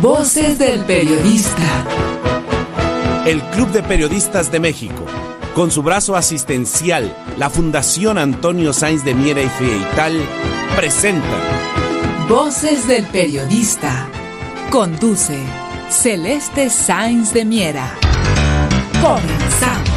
Voces del Periodista. El Club de Periodistas de México, con su brazo asistencial, la Fundación Antonio Sáenz de Miera y Frietal, presenta Voces del Periodista. Conduce Celeste Sáenz de Miera. Comenzamos.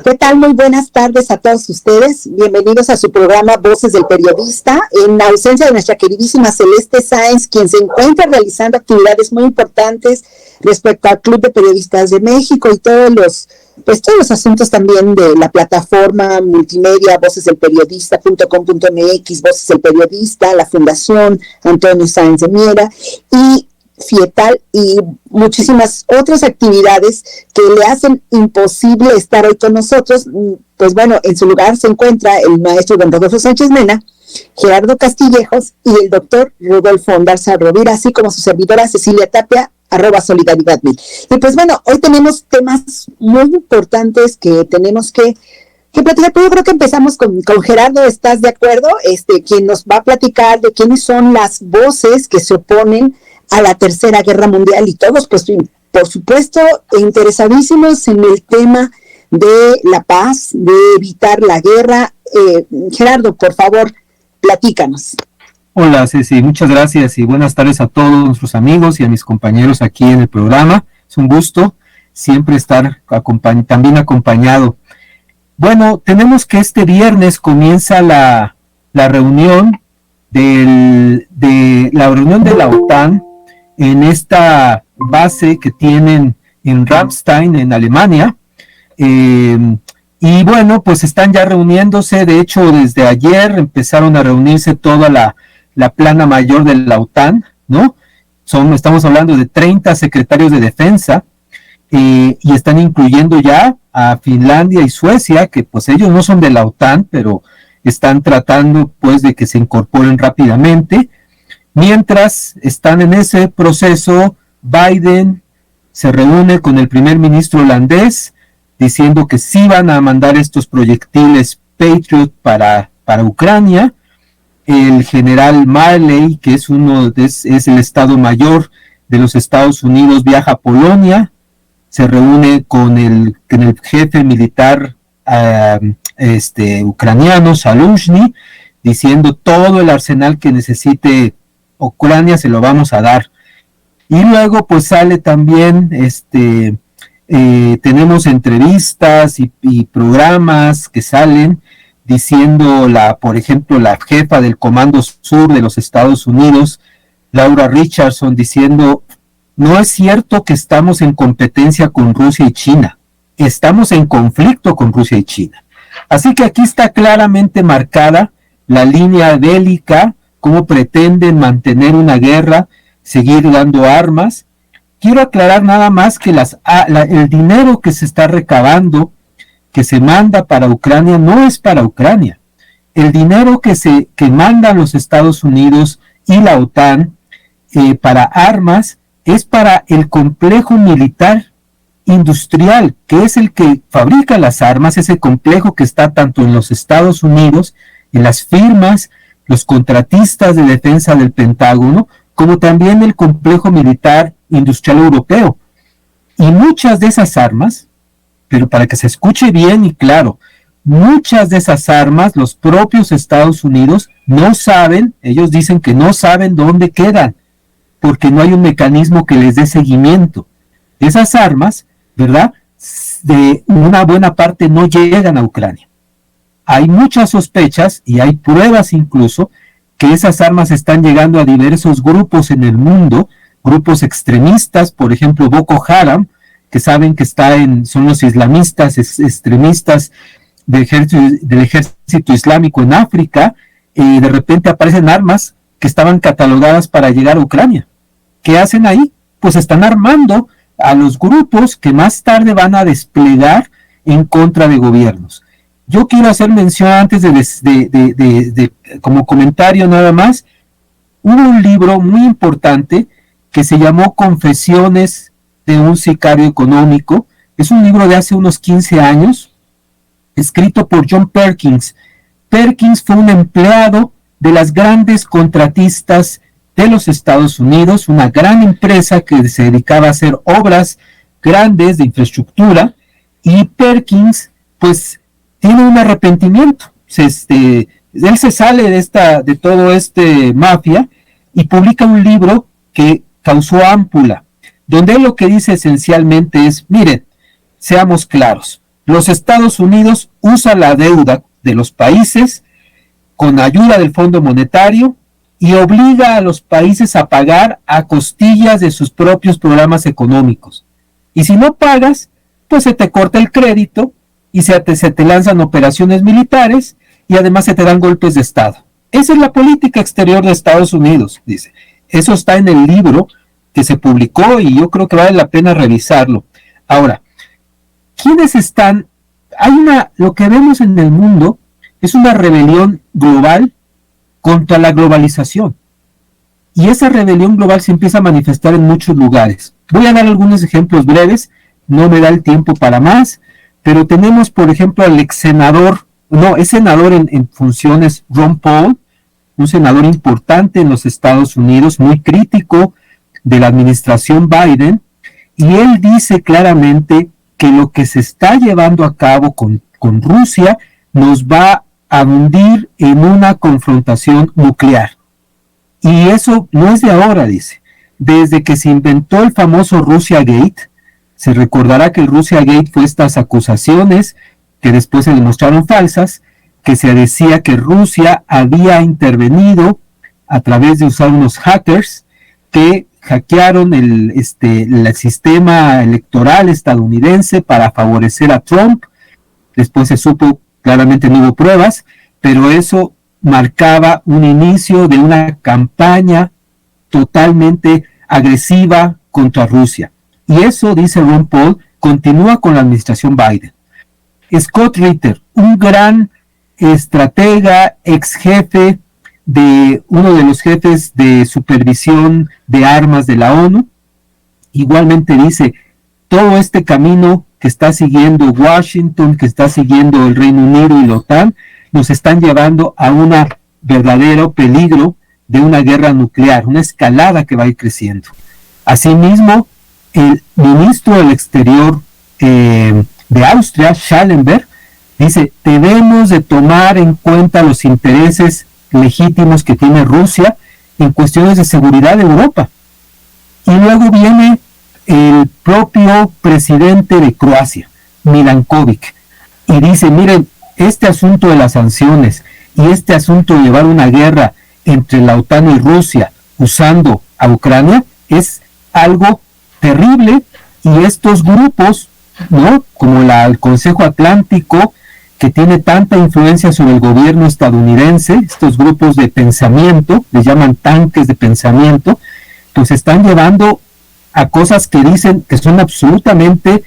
¿Qué tal? Muy buenas tardes a todos ustedes. Bienvenidos a su programa Voces del Periodista, en ausencia de nuestra queridísima Celeste Sáenz, quien se encuentra realizando actividades muy importantes respecto al Club de Periodistas de México y todos los asuntos también de la plataforma multimedia vocesdelperiodista.com.mx, Voces del Periodista, la Fundación Antonio Sáenz de Miera y Frietal y muchísimas otras actividades que le hacen imposible estar hoy con nosotros. Pues bueno, en su lugar se encuentra el maestro don Rodolfo Sánchez Mena, Gerardo Castillejos y el doctor Rodolfo Ondarza Rovira, así como su servidora Cecilia Tapia, @solidaridad1000. Y pues bueno, hoy tenemos temas muy importantes que tenemos que platicar, pero yo creo que empezamos con Gerardo. ¿Estás de acuerdo? Quien nos va a platicar de quiénes son las voces que se oponen a la Tercera Guerra Mundial, y todos, pues, por supuesto, interesadísimos en el tema de la paz, de evitar la guerra. Gerardo, por favor, platícanos. Hola, Ceci, muchas gracias y buenas tardes a todos nuestros amigos y a mis compañeros aquí en el programa. Es un gusto siempre estar también acompañado. Bueno, tenemos que este viernes comienza la reunión de la OTAN en esta base que tienen en Ramstein, en Alemania, y bueno, pues están ya reuniéndose. De hecho, desde ayer empezaron a reunirse toda la plana mayor de la OTAN, ¿no? Estamos hablando de 30 secretarios de defensa, y están incluyendo ya a Finlandia y Suecia, que pues ellos no son de la OTAN, pero están tratando pues de que se incorporen rápidamente. Mientras están en ese proceso, Biden se reúne con el primer ministro holandés diciendo que sí van a mandar estos proyectiles Patriot para Ucrania. El general Marley, que es el Estado Mayor de los Estados Unidos, viaja a Polonia, se reúne con el jefe militar ucraniano, Zaluzhny, diciendo todo el arsenal que necesite Ucrania se lo vamos a dar. Y luego pues sale también tenemos entrevistas y programas que salen diciendo por ejemplo, la jefa del Comando Sur de los Estados Unidos, Laura Richardson, diciendo: no es cierto que estamos en competencia con Rusia y China, estamos en conflicto con Rusia y China. Así que aquí está claramente marcada la línea bélica, cómo pretenden mantener una guerra, seguir dando armas. Quiero aclarar nada más que el dinero que se está recabando, que se manda para Ucrania, no es para Ucrania. El dinero que mandan los Estados Unidos y la OTAN para armas es para el complejo militar industrial, que es el que fabrica las armas, ese complejo que está tanto en los Estados Unidos, en las firmas, los contratistas de defensa del Pentágono, como también el complejo militar industrial europeo. Y muchas de esas armas, pero para que se escuche bien y claro, muchas de esas armas los propios Estados Unidos no saben, ellos dicen que no saben dónde quedan, porque no hay un mecanismo que les dé seguimiento. Esas armas, ¿verdad?, de una buena parte no llegan a Ucrania. Hay muchas sospechas y hay pruebas incluso que esas armas están llegando a diversos grupos en el mundo, grupos extremistas, por ejemplo Boko Haram, que saben que son los islamistas extremistas del ejército islámico en África, y de repente aparecen armas que estaban catalogadas para llegar a Ucrania. ¿Qué hacen ahí? Pues están armando a los grupos que más tarde van a desplegar en contra de gobiernos. Yo quiero hacer mención antes de como comentario nada más, hubo un libro muy importante que se llamó Confesiones de un sicario económico. Es un libro de hace unos 15 años, escrito por John Perkins. Perkins fue un empleado de las grandes contratistas de los Estados Unidos, una gran empresa que se dedicaba a hacer obras grandes de infraestructura, y Perkins pues tiene un arrepentimiento. Él se sale de todo este mafia y publica un libro que causó ámpula, donde él lo que dice esencialmente es: miren, seamos claros, los Estados Unidos usan la deuda de los países con ayuda del Fondo Monetario y obliga a los países a pagar a costillas de sus propios programas económicos. Y si no pagas, pues se te corta el crédito y se te lanzan operaciones militares y además se te dan golpes de Estado. Esa es la política exterior de Estados Unidos, dice. Eso está en el libro que se publicó y yo creo que vale la pena revisarlo. Ahora, ¿quiénes están? Lo que vemos en el mundo es una rebelión global contra la globalización. Y esa rebelión global se empieza a manifestar en muchos lugares. Voy a dar algunos ejemplos breves, no me da el tiempo para más, pero tenemos, por ejemplo, al es senador en funciones, Ron Paul, un senador importante en los Estados Unidos, muy crítico de la administración Biden, y él dice claramente que lo que se está llevando a cabo con Rusia nos va a hundir en una confrontación nuclear. Y eso no es de ahora, dice. Desde que se inventó el famoso Russia Gate, se recordará que el Russia Gate fue estas acusaciones que después se demostraron falsas, que se decía que Rusia había intervenido a través de usar unos hackers que hackearon el sistema electoral estadounidense para favorecer a Trump. Después se supo, claramente no hubo pruebas, pero eso marcaba un inicio de una campaña totalmente agresiva contra Rusia. Y eso, dice Ron Paul, continúa con la administración Biden. Scott Ritter, un gran estratega, ex jefe de uno de los jefes de supervisión de armas de la ONU, igualmente dice: todo este camino que está siguiendo Washington, que está siguiendo el Reino Unido y la OTAN, nos están llevando a un verdadero peligro de una guerra nuclear, una escalada que va a ir creciendo. Asimismo, el ministro del Exterior de Austria, Schallenberg, dice: debemos de tomar en cuenta los intereses legítimos que tiene Rusia en cuestiones de seguridad de Europa. Y luego viene el propio presidente de Croacia, Milankovic, y dice: miren, este asunto de las sanciones y este asunto de llevar una guerra entre la OTAN y Rusia usando a Ucrania es algo terrible, y estos grupos, ¿no?, como el Consejo Atlántico, que tiene tanta influencia sobre el gobierno estadounidense, estos grupos de pensamiento, les llaman tanques de pensamiento, pues están llevando a cosas que dicen que son absolutamente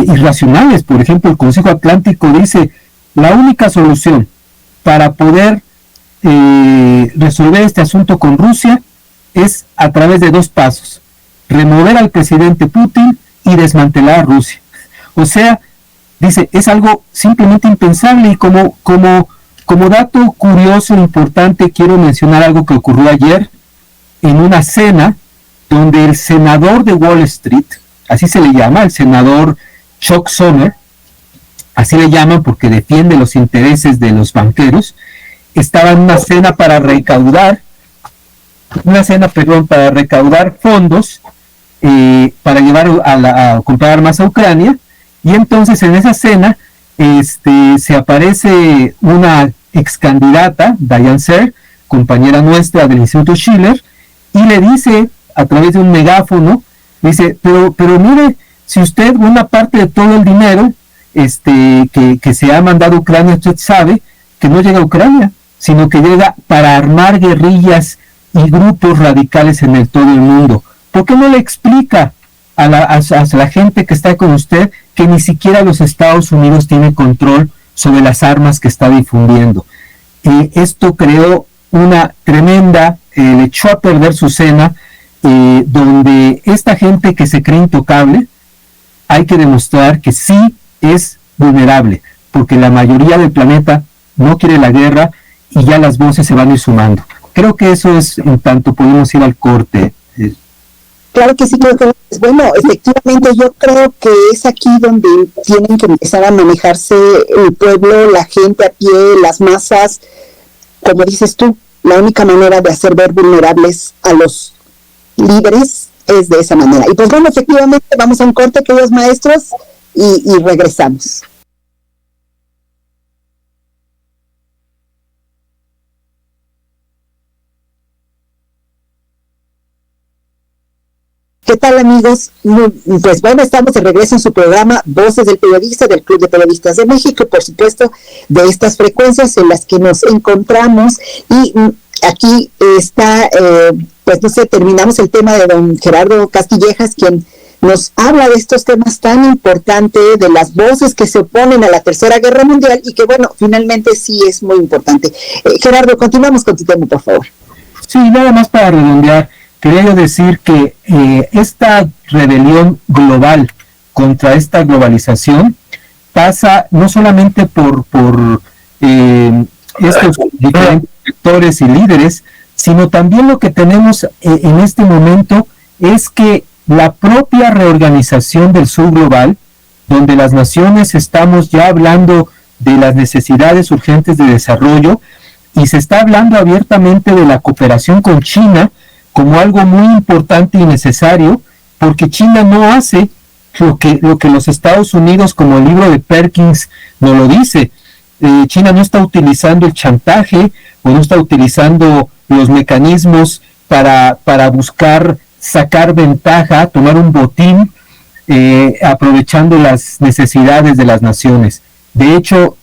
irracionales. Por ejemplo, el Consejo Atlántico dice: la única solución para poder resolver este asunto con Rusia es a través de dos pasos: remover al presidente Putin y desmantelar a Rusia. O sea, dice, es algo simplemente impensable. Y como dato curioso e importante, quiero mencionar algo que ocurrió ayer en una cena donde el senador de Wall Street, así se le llama, el senador Chuck Schumer, así le llaman porque defiende los intereses de los banqueros, estaba en una cena para recaudar fondos para llevar a comprar armas a Ucrania. Y entonces en esa cena se aparece una ex candidata, Diane Sare, compañera nuestra del Instituto Schiller, y le dice a través de un megáfono, dice: pero mire, si usted una parte de todo el dinero que se ha mandado a Ucrania, usted sabe que no llega a Ucrania, sino que llega para armar guerrillas y grupos radicales en todo el mundo. ¿Por qué no le explica a la gente que está con usted que ni siquiera los Estados Unidos tiene control sobre las armas que está difundiendo? Esto creó una tremenda, le echó a perder su cena, donde esta gente que se cree intocable, hay que demostrar que sí es vulnerable. porque la mayoría del planeta no quiere la guerra y ya las voces se van a ir sumando. Creo que eso es en tanto podemos ir al corte. Claro que sí, creo que bueno, efectivamente yo creo que es aquí donde tienen que empezar a manejarse el pueblo, la gente a pie, las masas, como dices tú, la única manera de hacer ver vulnerables a los líderes es de esa manera. Y pues bueno, efectivamente vamos a un corte, queridos maestros, y regresamos. ¿Qué tal, amigos? Pues bueno, estamos de regreso en su programa Voces del Periodista, del Club de Periodistas de México, por supuesto, de estas frecuencias en las que nos encontramos. Y aquí está, pues no sé, terminamos el tema de don Gerardo Castillejas, quien nos habla de estos temas tan importantes, de las voces que se oponen a la Tercera Guerra Mundial y que, bueno, finalmente sí es muy importante. Gerardo, continuamos con tu tema, por favor. Sí, nada más para redondear. Quería yo decir que esta rebelión global contra esta globalización pasa no solamente por estos diferentes sectores y líderes, sino también lo que tenemos en este momento es que la propia reorganización del sur global, donde las naciones estamos ya hablando de las necesidades urgentes de desarrollo y se está hablando abiertamente de la cooperación con China, como algo muy importante y necesario, porque China no hace lo que los Estados Unidos, como el libro de Perkins nos lo dice. China no está utilizando el chantaje o no está utilizando los mecanismos para buscar sacar ventaja, tomar un botín, aprovechando las necesidades de las naciones. De hecho,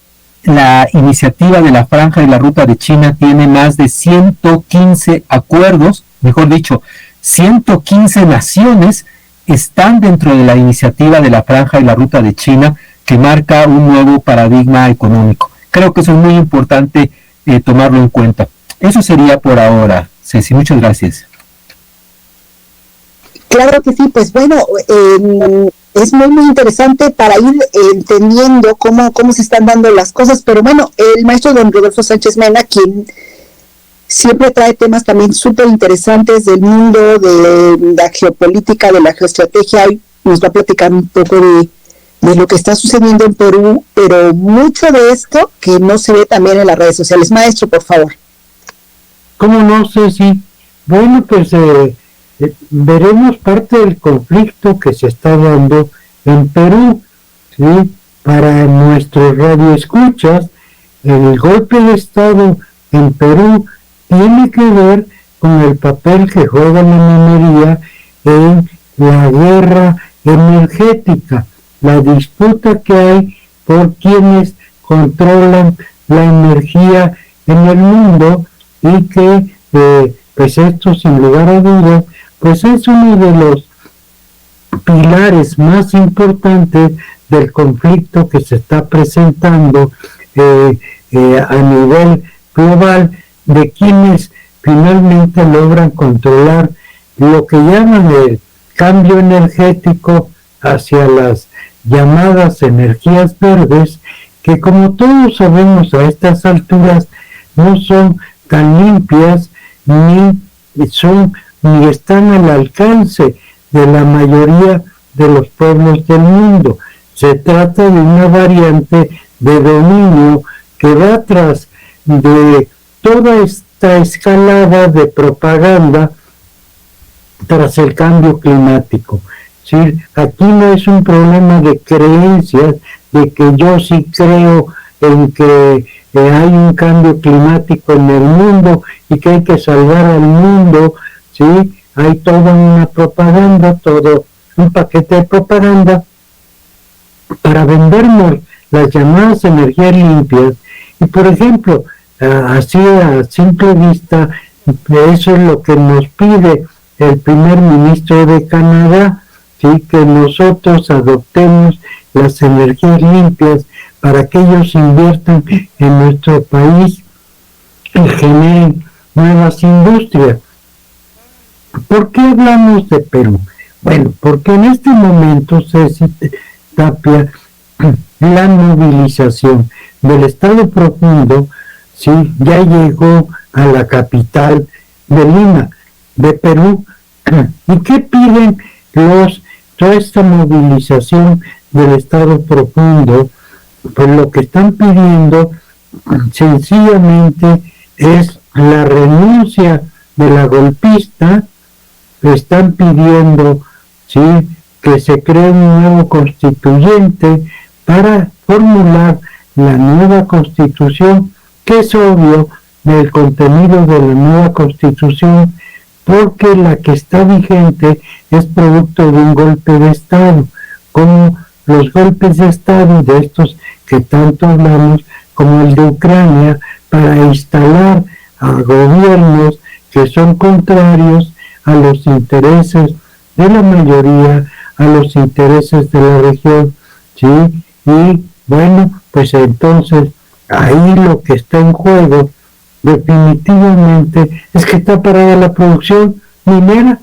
la iniciativa de la Franja y la Ruta de China tiene más de 115 acuerdos, mejor dicho, 115 naciones están dentro de la iniciativa de la Franja y la Ruta de China, que marca un nuevo paradigma económico. Creo que eso es muy importante tomarlo en cuenta. Eso sería por ahora, Ceci. Muchas gracias. Claro que sí, pues bueno, es muy interesante para ir entendiendo cómo se están dando las cosas, pero bueno, el maestro don Rodolfo Sánchez Mena, quien siempre trae temas también súper interesantes del mundo, de la geopolítica, de la geoestrategia, hoy nos va a platicar un poco de lo que está sucediendo en Perú, pero mucho de esto que no se ve también en las redes sociales. Maestro, por favor. ¿Cómo no, Ceci? Bueno, pues veremos parte del conflicto que se está dando en Perú, ¿sí? Para nuestros radioescuchas, el golpe de Estado en Perú tiene que ver con el papel que juega la minería en la guerra energética, la disputa que hay por quienes controlan la energía en el mundo y que pues esto sin lugar a dudas pues es uno de los pilares más importantes del conflicto que se está presentando a nivel global, de quienes finalmente logran controlar lo que llaman el cambio energético hacia las llamadas energías verdes, que como todos sabemos a estas alturas no son tan limpias ni están al alcance de la mayoría de los pueblos del mundo. Se trata de una variante de dominio que va tras de toda esta escalada de propaganda tras el cambio climático. ¿Sí? Aquí no es un problema de creencias, de que yo sí creo en que hay un cambio climático en el mundo y que hay que salvar al mundo, ¿sí? Hay toda una propaganda, todo un paquete de propaganda para vendernos las llamadas energías limpias. Y por ejemplo, así a simple vista, eso es lo que nos pide el primer ministro de Canadá, ¿sí? Que nosotros adoptemos las energías limpias para que ellos inviertan en nuestro país y generen nuevas industrias. ¿Por qué hablamos de Perú? Bueno, porque en este momento, Ceci Tapia, la movilización del Estado profundo, sí, ya llegó a la capital de Lima, de Perú. ¿Y qué piden toda esta movilización del Estado profundo? Pues lo que están pidiendo sencillamente es la renuncia de la golpista. Están pidiendo, sí, que se cree un nuevo constituyente para formular la nueva constitución, que es obvio del contenido de la nueva constitución, porque la que está vigente es producto de un golpe de Estado, como los golpes de Estado de estos que tanto hablamos, como el de Ucrania, para instalar a gobiernos que son contrarios a los intereses de la mayoría, a los intereses de la región, ¿sí? Y bueno, pues entonces ahí lo que está en juego definitivamente es que está parada la producción minera.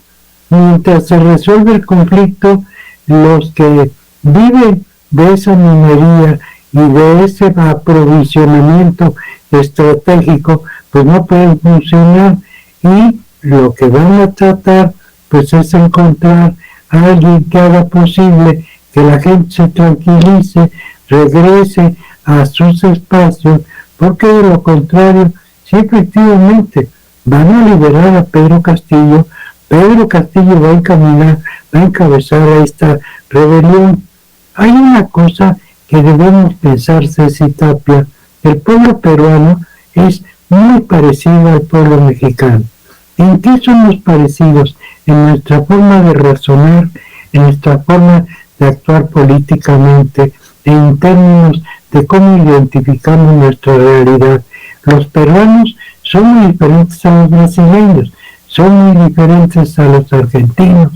Mientras se resuelve el conflicto, los que viven de esa minería y de ese aprovisionamiento estratégico, pues no pueden funcionar, y lo que van a tratar pues es encontrar a alguien que haga posible que la gente se tranquilice, regrese a sus espacios, porque de lo contrario, si efectivamente van a liberar a Pedro Castillo va a encaminar, va a encabezar a esta rebelión. Hay una cosa que debemos pensar, Ceci Tapia: el pueblo peruano es muy parecido al pueblo mexicano. ¿En qué somos parecidos? En nuestra forma de razonar, en nuestra forma de actuar políticamente, en términos de cómo identificamos nuestra realidad. Los peruanos son muy diferentes a los brasileños, son muy diferentes a los argentinos,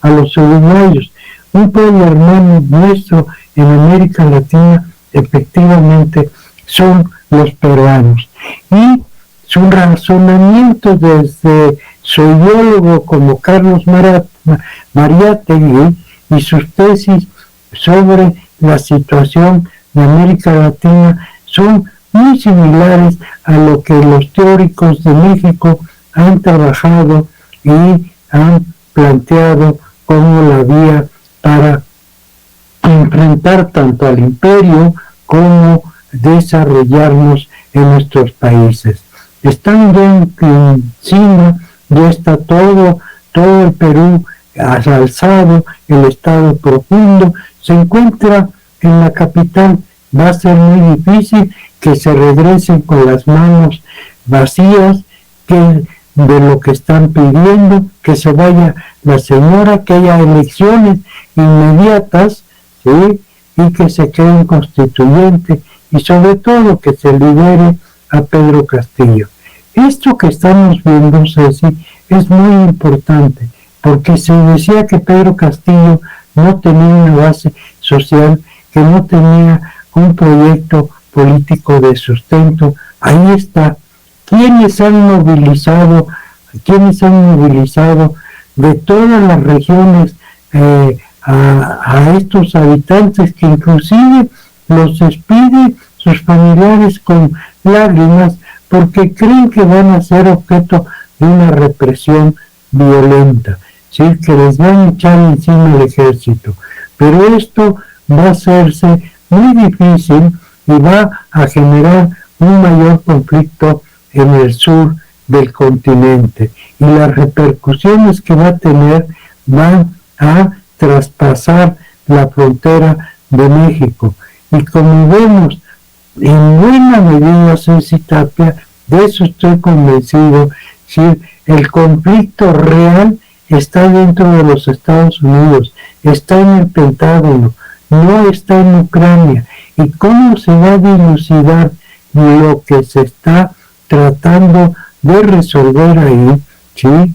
a los uruguayos. Un pueblo hermano nuestro en América Latina efectivamente son los peruanos. Y su razonamiento desde sociólogo como Carlos Mariátegui y sus tesis sobre la situación de América Latina son muy similares a lo que los teóricos de México han trabajado y han planteado como la vía para enfrentar tanto al imperio como desarrollarnos en nuestros países. Estando encima, ya está todo el Perú alzado, el Estado profundo se encuentra en la capital. Va a ser muy difícil que se regresen con las manos vacías de lo que están pidiendo, que se vaya la señora, que haya elecciones inmediatas, ¿sí? Y que se cree un constituyente, y sobre todo que se libere a Pedro Castillo. Esto que estamos viendo, Ceci, es muy importante, porque se decía que Pedro Castillo no tenía una base social, que no tenía un proyecto político de sustento. Ahí está. ¿Quiénes han movilizado de todas las regiones a estos habitantes, que inclusive los despiden sus familiares con lágrimas porque creen que van a ser objeto de una represión violenta, ¿sí? Que les van a echar encima el ejército? Pero esto va a hacerse muy difícil y va a generar un mayor conflicto en el sur del continente, y las repercusiones que va a tener van a traspasar la frontera de México. Y como vemos, en buena medida, Ceci Tapia, de eso estoy convencido, ¿sí? El conflicto real está dentro de los Estados Unidos, está en el Pentágono, no está en Ucrania. ¿Y cómo se va a dilucidar lo que se está tratando de resolver ahí? ¿Sí?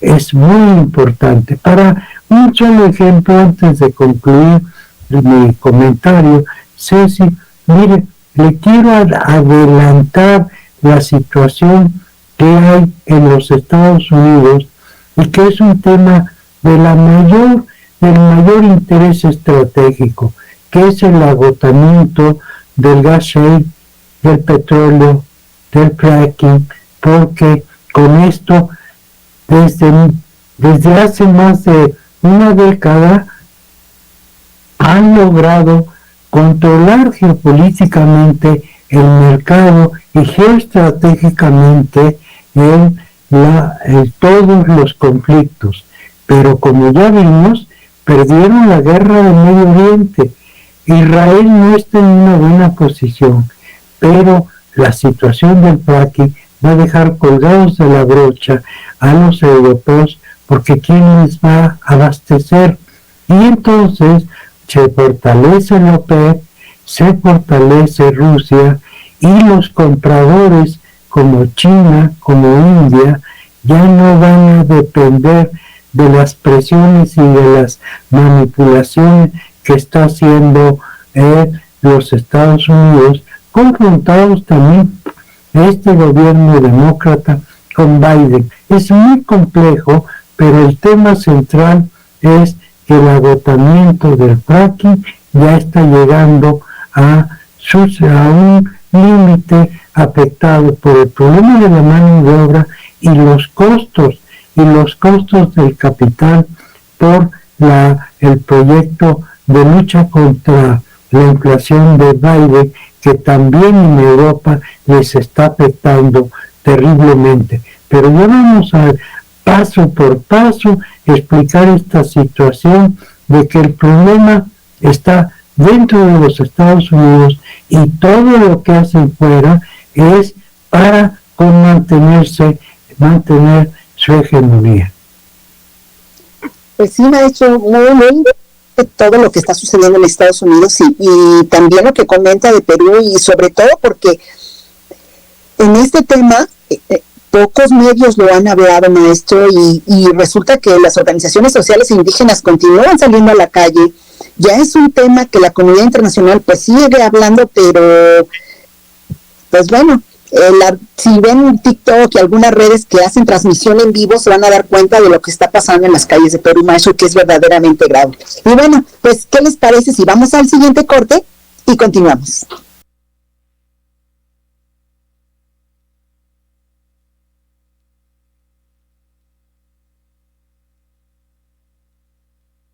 Es muy importante. Para un solo ejemplo, antes de concluir mi comentario, Ceci, mire, le quiero adelantar la situación que hay en los Estados Unidos, y que es un tema del mayor interés estratégico, que es el agotamiento del gas shale, del petróleo, del fracking, porque con esto desde hace más de una década han logrado controlar geopolíticamente el mercado y geoestratégicamente todos los conflictos. Pero como ya vimos, perdieron la guerra del Medio Oriente. Israel no está en una buena posición, pero la situación del fracking va a dejar colgados de la brocha a los europeos, porque ¿quién les va a abastecer? Y entonces se fortalece la OPEP, se fortalece Rusia, y los compradores como China, como India, ya no van a depender de las presiones y de las manipulaciones que está haciendo los Estados Unidos, confrontados también este gobierno demócrata con Biden. Es muy complejo, pero el tema central es que el agotamiento del fracking ya está llegando a un límite afectado por el problema de la mano de obra y los costos del capital por el proyecto de lucha contra la inflación de Biden, que también en Europa les está afectando terriblemente. Pero ya vamos a paso por paso explicar esta situación de que el problema está dentro de los Estados Unidos y todo lo que hacen fuera es para mantener su hegemonía. Pues sí, maestro, muy todo lo que está sucediendo en Estados Unidos y también lo que comenta de Perú, y sobre todo porque en este tema pocos medios lo han hablado, maestro, y resulta que las organizaciones sociales e indígenas continúan saliendo a la calle. Ya es un tema que la comunidad internacional pues sigue hablando, pero pues bueno, si ven TikTok y algunas redes que hacen transmisión en vivo, se van a dar cuenta de lo que está pasando en las calles de Perú, maestro, que es verdaderamente grave. Y bueno, pues, ¿qué les parece si vamos al siguiente corte y continuamos?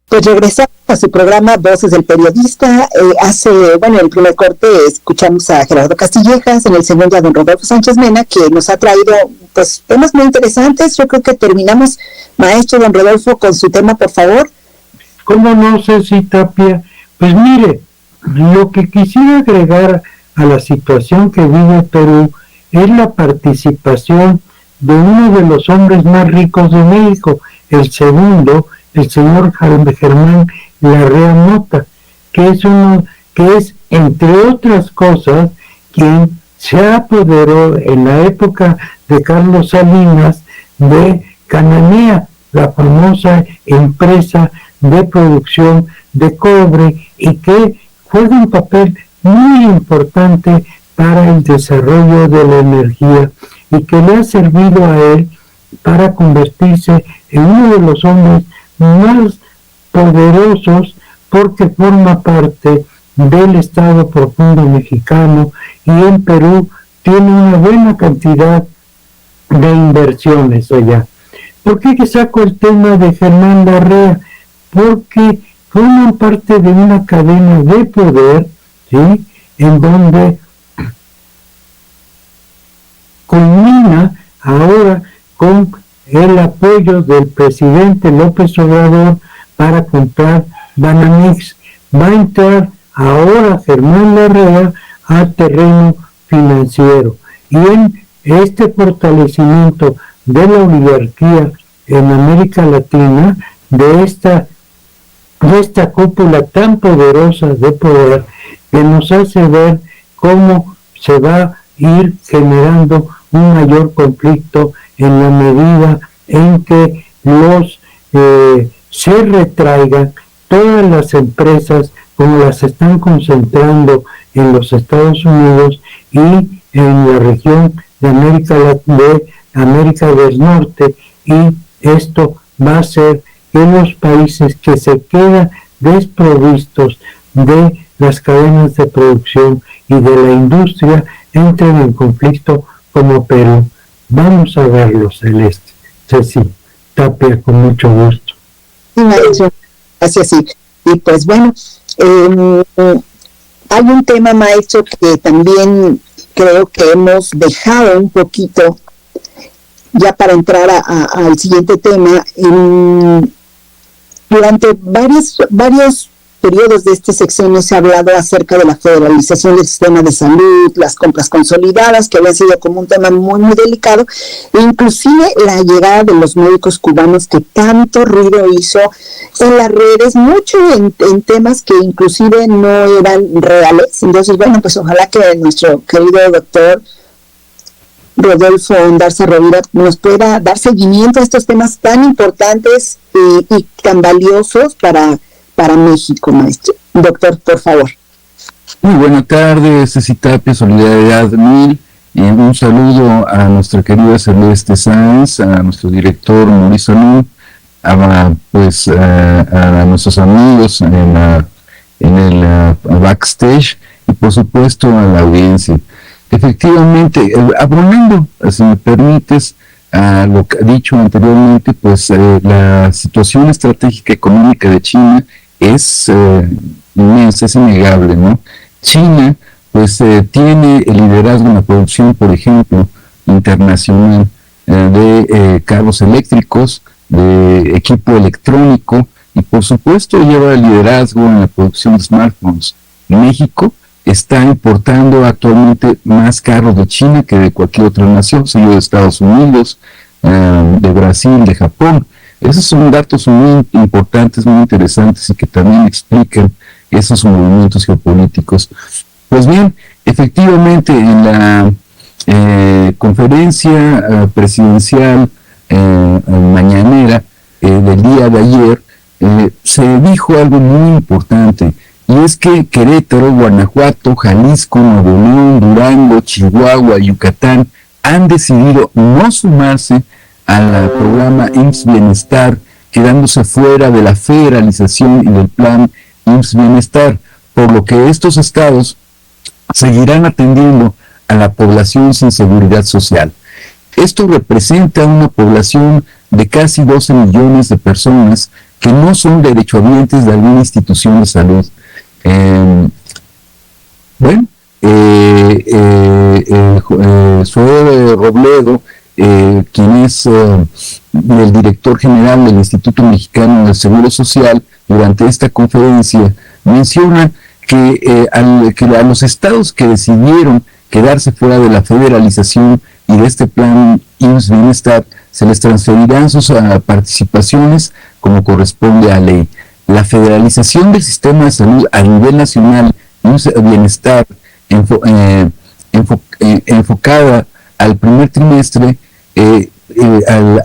Pues regresamos a su programa Voces del Periodista. En el primer corte escuchamos a Gerardo Castillejas, en el segundo a don Rodolfo Sánchez Mena, que nos ha traído pues temas muy interesantes. Yo creo que terminamos, maestro don Rodolfo, con su tema, por favor. ¿Cómo no, Ceci Tapia? Pues mire, lo que quisiera agregar a la situación que vive Perú es la participación de uno de los hombres más ricos de México, el segundo, el señor Germán Larrea Mota, que es, entre otras cosas, quien se apoderó en la época de Carlos Salinas de Cananea, la famosa empresa de producción de cobre, y que juega un papel muy importante para el desarrollo de la energía y que le ha servido a él para convertirse en uno de los hombres más poderosos, porque forma parte del Estado Profundo mexicano, y en Perú tiene una buena cantidad de inversiones allá. ¿Por qué saco el tema de Germán Larrea? Porque forman parte de una cadena de poder, ¿sí?, en donde culmina ahora con el apoyo del presidente López Obrador para comprar Banamex. Va a entrar ahora Germán Larrea al terreno financiero, y en este fortalecimiento de la oligarquía en América Latina, de esta cúpula tan poderosa de poder, que nos hace ver cómo se va a ir generando un mayor conflicto en la medida en que se retraigan todas las empresas, como las están concentrando en los Estados Unidos y en la región de América del Norte, y esto va a hacer que los países que se quedan desprovistos de las cadenas de producción y de la industria entren en conflicto como Perú. Vamos a verlo, Celeste. Ceci Tapia, con mucho gusto. Sí, maestro, gracias. Y pues bueno, hay un tema, maestro, que también creo que hemos dejado un poquito, ya para entrar al siguiente tema. Durante varios periodos de este sexenio se ha hablado acerca de la federalización del sistema de salud, las compras consolidadas, que había sido como un tema muy, muy delicado, e inclusive la llegada de los médicos cubanos, que tanto ruido hizo en las redes, mucho en temas que inclusive no eran reales. Entonces, bueno, pues ojalá que nuestro querido doctor Rodolfo Ondarza Rovira nos pueda dar seguimiento a estos temas tan importantes y tan valiosos para México, maestro. Doctor, por favor. Muy buenas tardes, Ceci Tapia, Solidaridad 1000, y un saludo a nuestra querida Celeste Sáenz, a nuestro director Mauricio Salud, a nuestros amigos en el backstage, y por supuesto a la audiencia. Efectivamente, abonando, si me permites, a lo que he dicho anteriormente, pues la situación estratégica económica de China es inmensa, es innegable, ¿no? China, pues tiene el liderazgo en la producción, por ejemplo, internacional de carros eléctricos, de equipo electrónico, y por supuesto lleva el liderazgo en la producción de smartphones. México está importando actualmente más carros de China que de cualquier otra nación, seguido de Estados Unidos, de Brasil, de Japón. Esos son datos muy importantes, muy interesantes, y que también explican esos movimientos geopolíticos. Pues bien, efectivamente en la conferencia presidencial mañanera del día de ayer, se dijo algo muy importante, y es que Querétaro, Guanajuato, Jalisco, Nuevo León, Durango, Chihuahua, Yucatán han decidido no sumarse al programa IMSS Bienestar, quedándose fuera de la federalización y del plan IMSS Bienestar, por lo que estos estados seguirán atendiendo a la población sin seguridad social. Esto representa una población de casi 12 millones de personas que no son derechohabientes de alguna institución de salud. Zoe Robledo, quien es el director general del Instituto Mexicano del Seguro Social, durante esta conferencia menciona que a los estados que decidieron quedarse fuera de la federalización y de este plan IMSS Bienestar se les transferirán sus participaciones como corresponde a ley. La federalización del sistema de salud a nivel nacional, IMSS Bienestar, enfocada al primer trimestre, al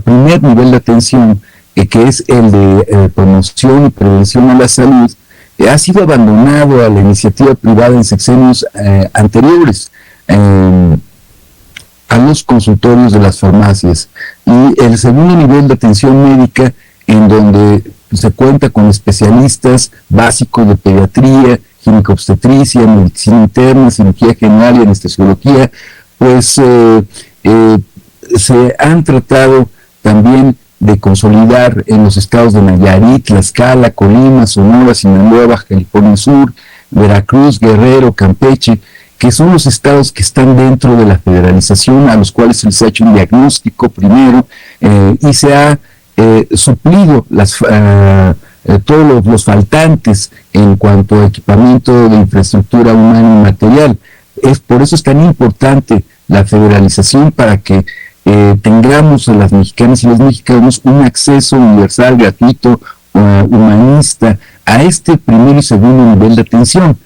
primer nivel de atención, que es el de promoción y prevención a la salud, ha sido abandonado a la iniciativa privada en sexenios anteriores, a los consultorios de las farmacias. Y el segundo nivel de atención médica, en donde se cuenta con especialistas básicos de pediatría, ginecobstetricia, medicina interna, cirugía general y anestesiología, pues se han tratado también de consolidar en los estados de Nayarit, Tlaxcala, Colima, Sonora, Sinaloa, Baja California Sur, Veracruz, Guerrero, Campeche, que son los estados que están dentro de la federalización, a los cuales se les ha hecho un diagnóstico primero, y se ha suplido todos los faltantes en cuanto a equipamiento de infraestructura humana y material. Por eso es tan importante la federalización, para que tengamos a las mexicanas y los mexicanos un acceso universal, gratuito, humanista a este primer y segundo nivel de atención,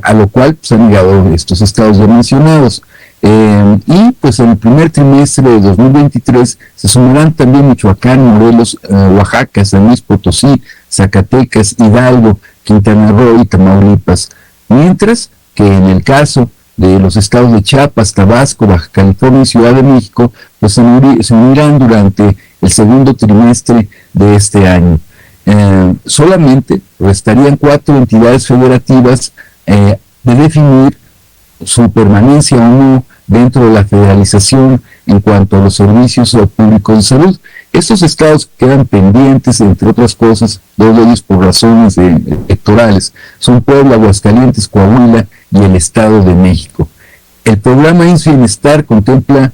a lo cual pues, han llegado estos estados ya mencionados. Y pues en el primer trimestre de 2023 se sumarán también Michoacán, Morelos, Oaxaca, San Luis Potosí, Zacatecas, Hidalgo, Quintana Roo y Tamaulipas, mientras que en el caso de los estados de Chiapas, Tabasco, Baja California y Ciudad de México, pues se unirán durante el segundo trimestre de este año. solamente restarían 4 entidades federativas de definir su permanencia o no dentro de la federalización en cuanto a los servicios públicos de salud. Estos estados quedan pendientes, entre otras cosas, 2 de ellos por razones electorales, son Puebla, Aguascalientes, Coahuila y el Estado de México. El programa IMSS Bienestar contempla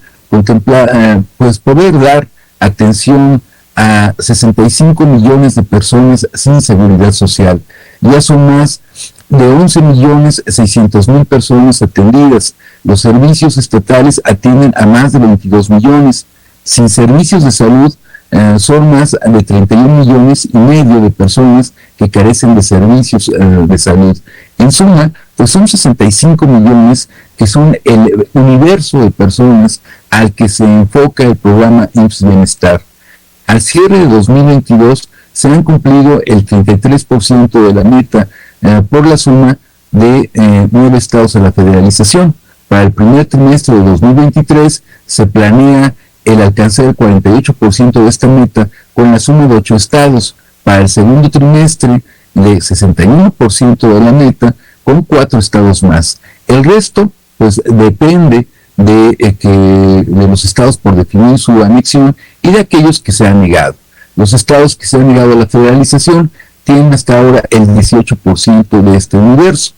pues poder dar atención a 65 millones de personas sin seguridad social. Ya son más de 11.600.000 personas atendidas. Los servicios estatales atienden a más de 22 millones. Sin servicios de salud son más de 31 millones y medio de personas que carecen de servicios de salud. En suma, pues son 65 millones que son el universo de personas al que se enfoca el programa IMSS Bienestar. Al cierre de 2022 se han cumplido el 33% de la meta por la suma de 9 estados a la federalización. Para el primer trimestre de 2023 se planea el alcanzar el 48% de esta meta con la suma de 8 estados. Para el segundo trimestre de 61% de la meta con 4 estados más. El resto pues depende de los estados por definir su anexión y de aquellos que se han negado. Los estados que se han negado a la federalización tienen hasta ahora el 18% de este universo.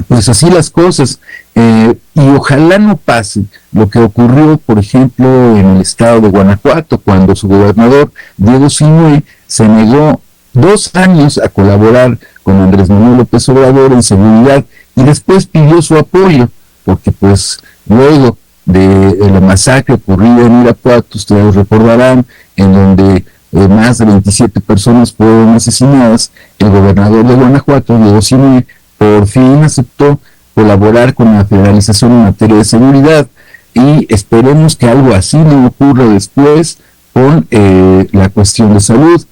Pues así las cosas, y ojalá no pase lo que ocurrió, por ejemplo, en el estado de Guanajuato, cuando su gobernador, Diego Sinue, se negó 2 años a colaborar con Andrés Manuel López Obrador en seguridad y después pidió su apoyo, porque pues luego de la masacre ocurrida en Irapuato, ustedes recordarán, en donde más de 27 personas fueron asesinadas, el gobernador de Guanajuato, Diego Sinue, por fin aceptó colaborar con la federalización en materia de seguridad, y esperemos que algo así no ocurra después con la cuestión de salud.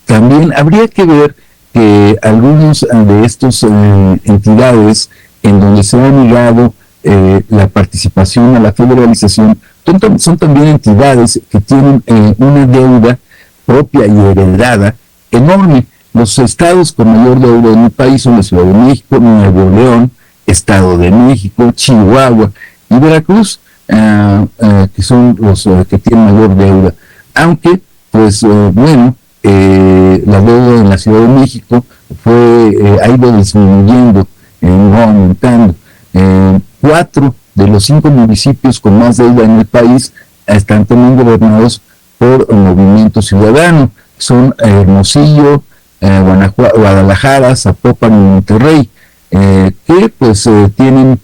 También habría que ver que algunos de estos entidades en donde se ha negado la participación a la federalización son también entidades que tienen una deuda propia y heredada enorme. Los estados con mayor deuda en el país son la Ciudad de México, Nuevo León, Estado de México, Chihuahua y Veracruz, que son los que tienen mayor deuda. Aunque, pues, bueno, la deuda en la Ciudad de México ha ido disminuyendo, no aumentando. 4 de los 5 municipios con más deuda en el país están también gobernados por Movimiento Ciudadano. Son Hermosillo, Guadalajara, Zapopan y Monterrey, que pues tienen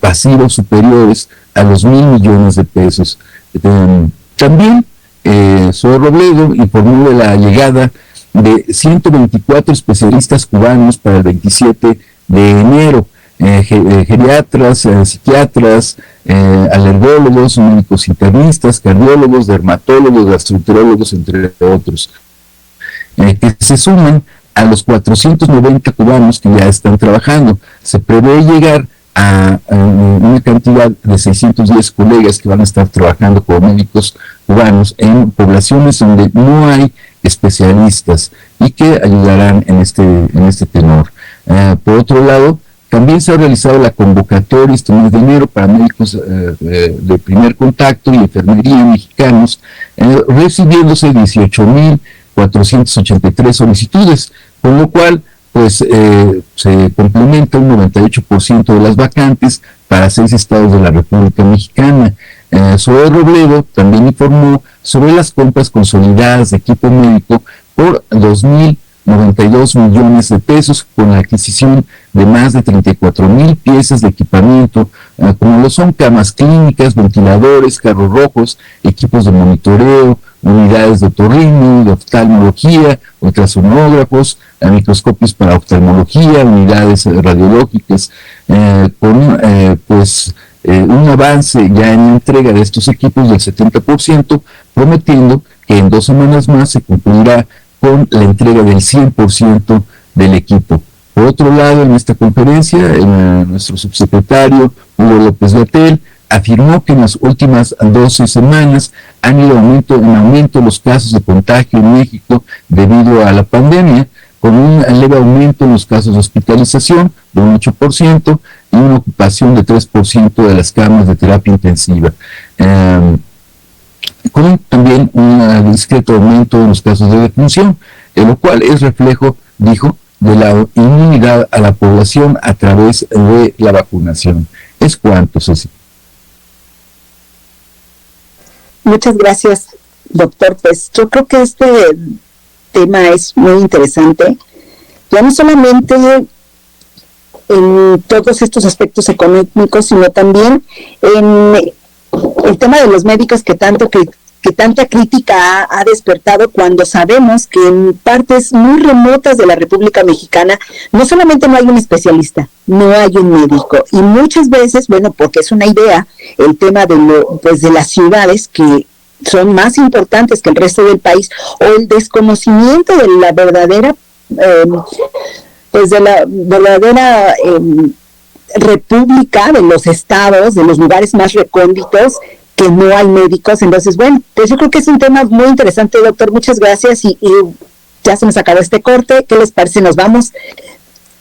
pasivos superiores a los 1,000 millones de pesos. También Zoe Robledo informó de la llegada de 124 especialistas cubanos para el 27 de enero, geriatras, psiquiatras, alergólogos, médicos internistas, cardiólogos, dermatólogos, gastroenterólogos, entre otros, que se suman a los 490 cubanos que ya están trabajando. Se prevé llegar a una cantidad de 610 colegas que van a estar trabajando como médicos cubanos en poblaciones donde no hay especialistas y que ayudarán en este tenor. Por otro lado, también se ha realizado la convocatoria este mes de enero para médicos de primer contacto y enfermería mexicanos, recibiéndose 18,483 solicitudes, con lo cual pues se complementa un 98% de las vacantes para 6 estados de la República Mexicana. Zoe Robledo también informó sobre las compras consolidadas de equipo médico por 2,092 millones de pesos, con la adquisición de más de 34,000 piezas de equipamiento, como lo son camas clínicas, ventiladores, carros rojos, equipos de monitoreo, unidades de otorrino, de oftalmología, ultrasonógrafos, microscopios para oftalmología, unidades radiológicas, con un avance ya en la entrega de estos equipos del 70%, prometiendo que en 2 semanas más se cumplirá con la entrega del 100% del equipo. Por otro lado, en esta conferencia, nuestro subsecretario Hugo López-Gatell afirmó que en las últimas 12 semanas han ido en aumento los casos de contagio en México debido a la pandemia, con un leve aumento en los casos de hospitalización de un 8% y una ocupación de 3% de las camas de terapia intensiva. Con también un discreto aumento en los casos de defunción, lo cual es reflejo, dijo, de la inmunidad a la población a través de la vacunación. ¿Es cuánto, Ceci? Muchas gracias, doctor. Pues yo creo que este tema es muy interesante, ya no solamente en todos estos aspectos económicos, sino también en el tema de los médicos que tanta crítica ha despertado, cuando sabemos que en partes muy remotas de la República Mexicana no solamente no hay un especialista, no hay un médico, y muchas veces, bueno, porque es una idea, el tema de las ciudades que son más importantes que el resto del país, o el desconocimiento de la verdadera república, de los estados, de los lugares más recónditos, que no hay médicos. Entonces, bueno, pues yo creo que es un tema muy interesante, doctor. Muchas gracias, y ya se nos acabó este corte. ¿Qué les parece? Nos vamos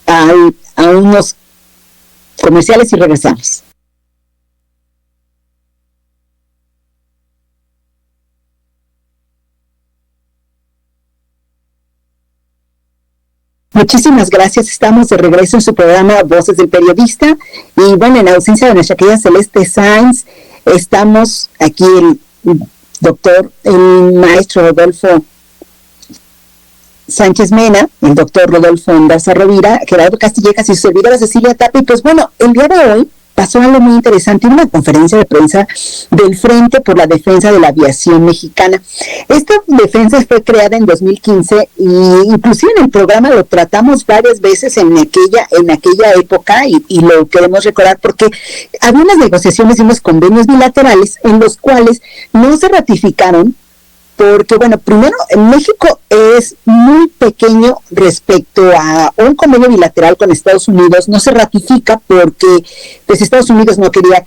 a unos comerciales y regresamos. Muchísimas gracias, estamos de regreso en su programa Voces del Periodista, y bueno, en ausencia de nuestra querida Celeste Sáenz, estamos aquí el maestro Rodolfo Sánchez Mena, el doctor Rodolfo Andarza Rovira, Gerardo Castillejas y su servidora Cecilia Tapia. Pues bueno, el día de hoy pasó algo muy interesante, una conferencia de prensa del Frente por la Defensa de la Aviación Mexicana. Esta defensa fue creada en 2015 y inclusive en el programa lo tratamos varias veces en aquella época, y lo queremos recordar porque había unas negociaciones y unos convenios bilaterales en los cuales no se ratificaron, porque, bueno, primero, México es muy pequeño respecto a un convenio bilateral con Estados Unidos. No se ratifica porque pues Estados Unidos no quería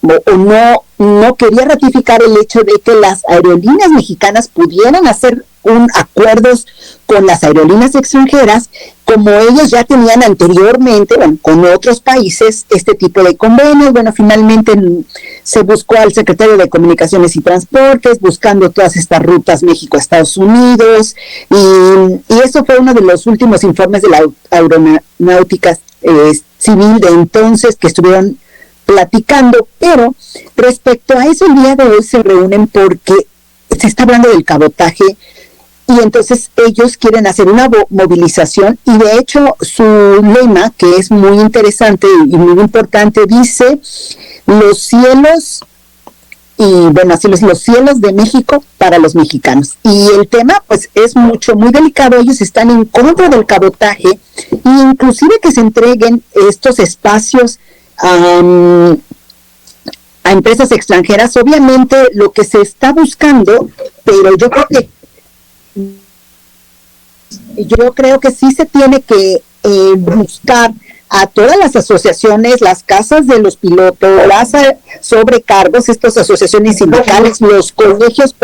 no quería ratificar el hecho de que las aerolíneas mexicanas pudieran hacer acuerdos con las aerolíneas extranjeras, como ellos ya tenían anteriormente, bueno, con otros países, este tipo de convenios. Bueno, finalmente se buscó al secretario de Comunicaciones y Transportes, buscando todas estas rutas México-Estados Unidos, y eso fue uno de los últimos informes de la aeronáutica civil de entonces que estuvieron platicando. Pero respecto a eso, el día de hoy se reúnen porque se está hablando del cabotaje, y entonces ellos quieren hacer una movilización, y de hecho su lema, que es muy interesante y muy importante, dice: los cielos, y bueno, así los cielos de México para los mexicanos. Y el tema pues es muy delicado. Ellos están en contra del cabotaje, e inclusive que se entreguen estos espacios a empresas extranjeras. Obviamente lo que se está buscando, pero yo creo que sí se tiene que buscar a todas las asociaciones, las casas de los pilotos, las sobrecargos, estas asociaciones sindicales, los colegios,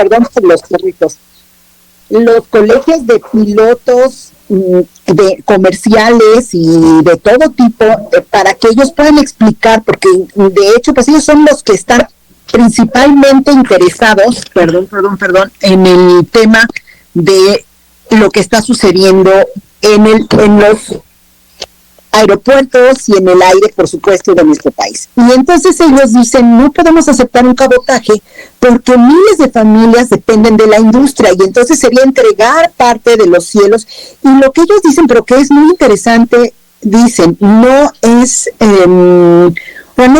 los colegios de pilotos de comerciales y de todo tipo, para que ellos puedan explicar, porque de hecho pues ellos son los que están principalmente interesados, en el tema de lo que está sucediendo en los aeropuertos y en el aire, por supuesto, de nuestro país. Y entonces ellos dicen: no podemos aceptar un cabotaje porque miles de familias dependen de la industria, y entonces sería entregar parte de los cielos. Y lo que ellos dicen, pero que es muy interesante, dicen, no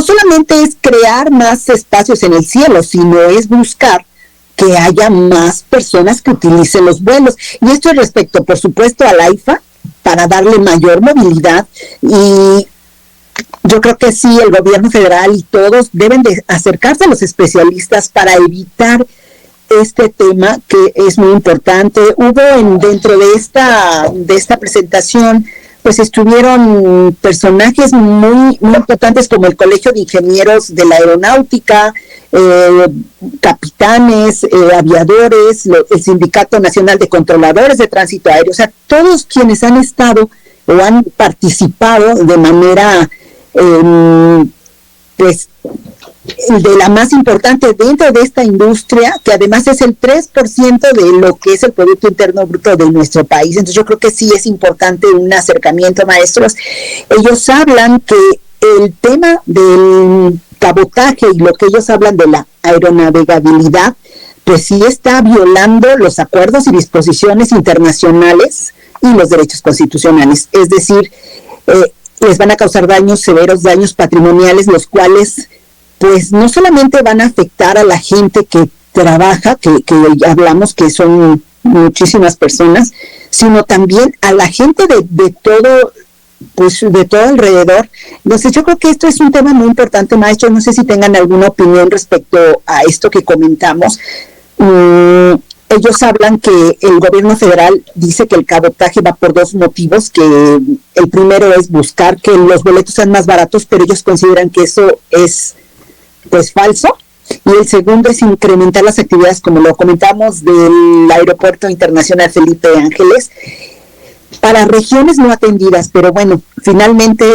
solamente es crear más espacios en el cielo, sino es buscar que haya más personas que utilicen los vuelos. Y esto es respecto, por supuesto, al AIFA, para darle mayor movilidad. Y yo creo que sí, el gobierno federal y todos deben de acercarse a los especialistas para evitar este tema, que es muy importante. Hubo dentro de esta presentación pues estuvieron personajes muy, muy importantes como el Colegio de Ingenieros de la Aeronáutica, capitanes, aviadores, el Sindicato Nacional de Controladores de Tránsito Aéreo, o sea, todos quienes han estado o han participado de manera, pues, de la más importante dentro de esta industria, que además es el 3% de lo que es el Producto Interno Bruto de nuestro país. Entonces yo creo que sí es importante un acercamiento, maestros. Ellos hablan que el tema del cabotaje y lo que ellos hablan de la aeronavegabilidad, pues sí está violando los acuerdos y disposiciones internacionales y los derechos constitucionales. Es decir, les van a causar daños, severos daños patrimoniales, los cuales pues no solamente van a afectar a la gente que trabaja, que hablamos que son muchísimas personas, sino también a la gente de todo, pues de todo alrededor. Entonces yo creo que esto es un tema muy importante, maestro. No sé si tengan alguna opinión respecto a esto que comentamos. Ellos hablan que el gobierno federal dice que el cabotaje va por dos motivos, que el primero es buscar que los boletos sean más baratos, pero ellos consideran que eso es pues falso, y el segundo es incrementar las actividades, como lo comentamos, del Aeropuerto Internacional Felipe Ángeles para regiones no atendidas. Pero bueno, finalmente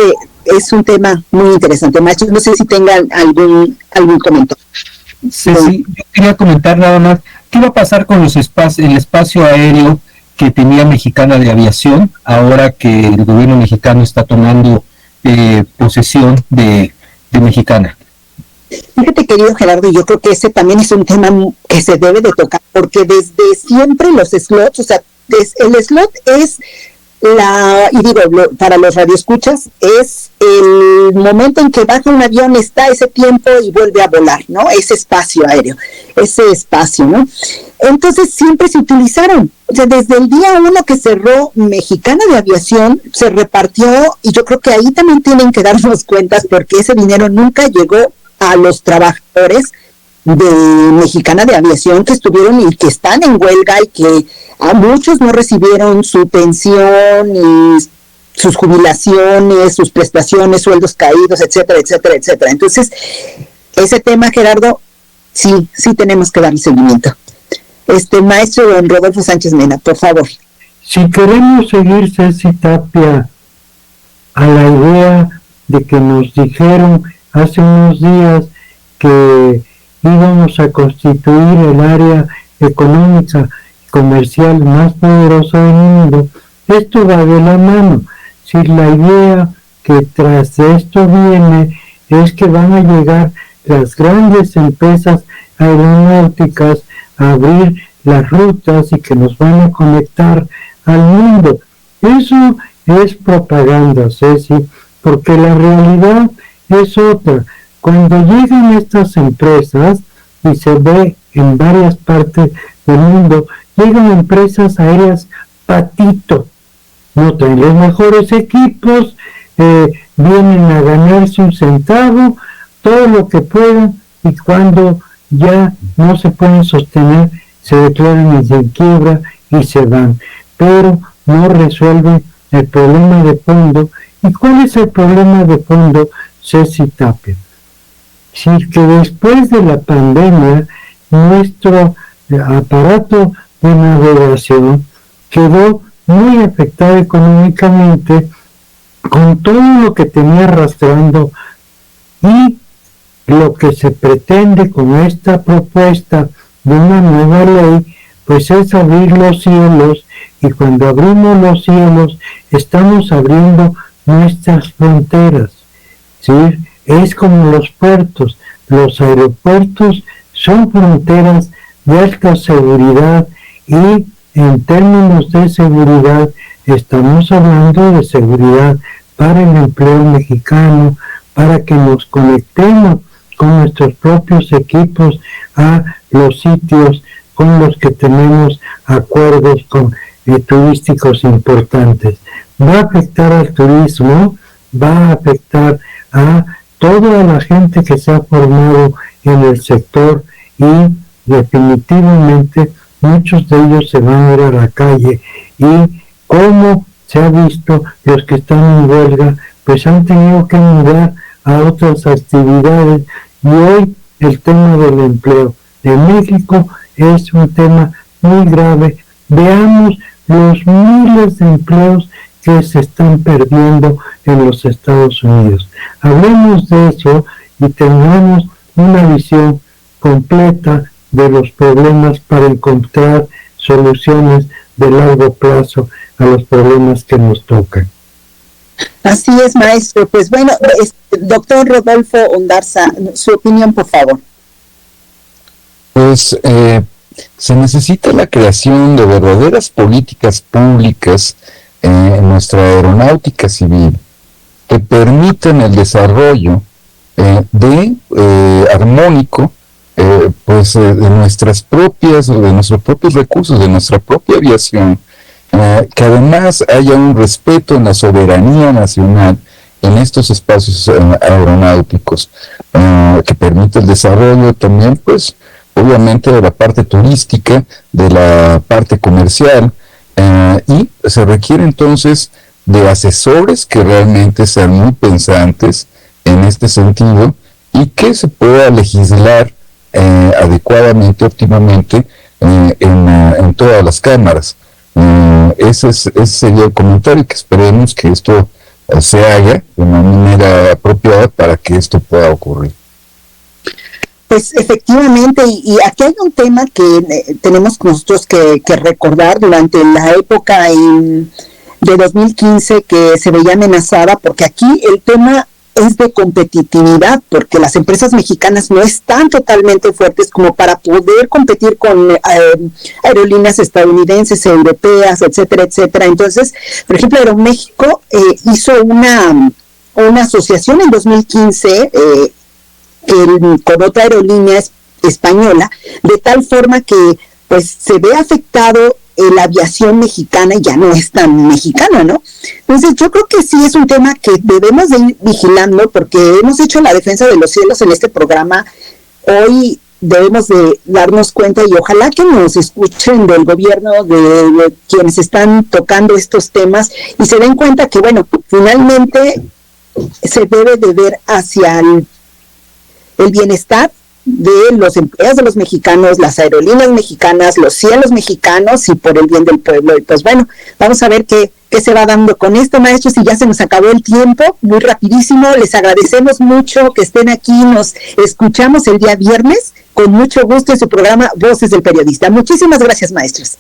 es un tema muy interesante. Maestros, no sé si tengan algún comentario. Sí, yo quería comentar nada más, ¿qué va a pasar con el espacio aéreo que tenía Mexicana de Aviación, ahora que el gobierno mexicano está tomando posesión de Mexicana? Fíjate, querido Gerardo, yo creo que ese también es un tema que se debe de tocar, porque desde siempre los slots, o sea, el slot es y digo, para los radioescuchas, es el momento en que baja un avión, está ese tiempo y vuelve a volar, ¿no? Ese espacio aéreo, ese espacio, ¿no? Entonces siempre se utilizaron, o sea, desde el día 1 que cerró Mexicana de Aviación, se repartió, y yo creo que ahí también tienen que darnos cuentas, porque ese dinero nunca llegó a los trabajadores de Mexicana de Aviación que estuvieron y que están en huelga, y que a muchos no recibieron su pensión y sus jubilaciones, sus prestaciones, sueldos caídos, etcétera, etcétera, etcétera. Entonces, ese tema, Gerardo, sí tenemos que darle seguimiento. Maestro don Rodolfo Sánchez Mena, por favor. Si queremos seguir, Ceci Tapia, a la idea de que nos dijeron hace unos días que íbamos a constituir el área económica y comercial más poderosa del mundo, esto va de la mano. Si la idea que tras de esto viene es que van a llegar las grandes empresas aeronáuticas a abrir las rutas y que nos van a conectar al mundo. Eso es propaganda, Ceci, porque la realidad es otra. Cuando llegan estas empresas, y se ve en varias partes del mundo, llegan empresas aéreas patito, no traen los mejores equipos, vienen a ganarse un centavo, todo lo que puedan, y cuando ya no se pueden sostener, se declaran en quiebra y se van, pero no resuelven el problema de fondo. ¿Y cuál es el problema de fondo, Ceci Tapia? Si que después de la pandemia nuestro aparato de navegación quedó muy afectado económicamente con todo lo que tenía arrastrando, y lo que se pretende con esta propuesta de una nueva ley pues es abrir los cielos, y cuando abrimos los cielos estamos abriendo nuestras fronteras, ¿sí? Es como los puertos, los aeropuertos son fronteras de alta seguridad, y en términos de seguridad estamos hablando de seguridad para el empleo mexicano, para que nos conectemos con nuestros propios equipos a los sitios con los que tenemos acuerdos turísticos importantes. Va a afectar al turismo, va a afectar a toda la gente que se ha formado en el sector, y definitivamente muchos de ellos se van a ir a la calle. Y cómo se ha visto, los que están en huelga, pues han tenido que mudar a otras actividades, y hoy el tema del empleo en México es un tema muy grave. Veamos los miles de empleos que se están perdiendo en los Estados Unidos. Hablemos de eso y tengamos una visión completa de los problemas para encontrar soluciones de largo plazo a los problemas que nos tocan. Así es, maestro. Pues bueno, doctor Rodolfo Ondarza, su opinión, por favor. Pues se necesita la creación de verdaderas políticas públicas en nuestra aeronáutica civil que permitan el desarrollo armónico de nuestros propios recursos, de nuestra propia aviación, que además haya un respeto en la soberanía nacional en estos espacios aeronáuticos, que permita el desarrollo también, pues, obviamente de la parte turística, de la parte comercial, y se requiere entonces de asesores que realmente sean muy pensantes en este sentido y que se pueda legislar adecuadamente, óptimamente en todas las cámaras. Ese sería el comentario, que esperemos que esto se haga de una manera apropiada para que esto pueda ocurrir. Pues efectivamente, y aquí hay un tema que tenemos nosotros que recordar durante la época de 2015 que se veía amenazada, porque aquí el tema es de competitividad, porque las empresas mexicanas no están totalmente fuertes como para poder competir con aerolíneas estadounidenses, europeas, etcétera, etcétera. Entonces, por ejemplo, Aeroméxico hizo una asociación en 2015 con otra aerolínea española, de tal forma que pues se ve afectado la aviación mexicana y ya no es tan mexicana, ¿no? Entonces yo creo que sí es un tema que debemos de ir vigilando, porque hemos hecho la defensa de los cielos en este programa. Hoy debemos de darnos cuenta, y ojalá que nos escuchen del gobierno, de quienes están tocando estos temas, y se den cuenta que, bueno, finalmente se debe de ver hacia el bienestar de los empleados de los mexicanos, las aerolíneas mexicanas, los cielos mexicanos, y por el bien del pueblo. Y pues bueno, vamos a ver qué se va dando con esto, maestros, y ya se nos acabó el tiempo, muy rapidísimo. Les agradecemos mucho que estén aquí, nos escuchamos el día viernes, con mucho gusto en su programa Voces del Periodista. Muchísimas gracias, maestros.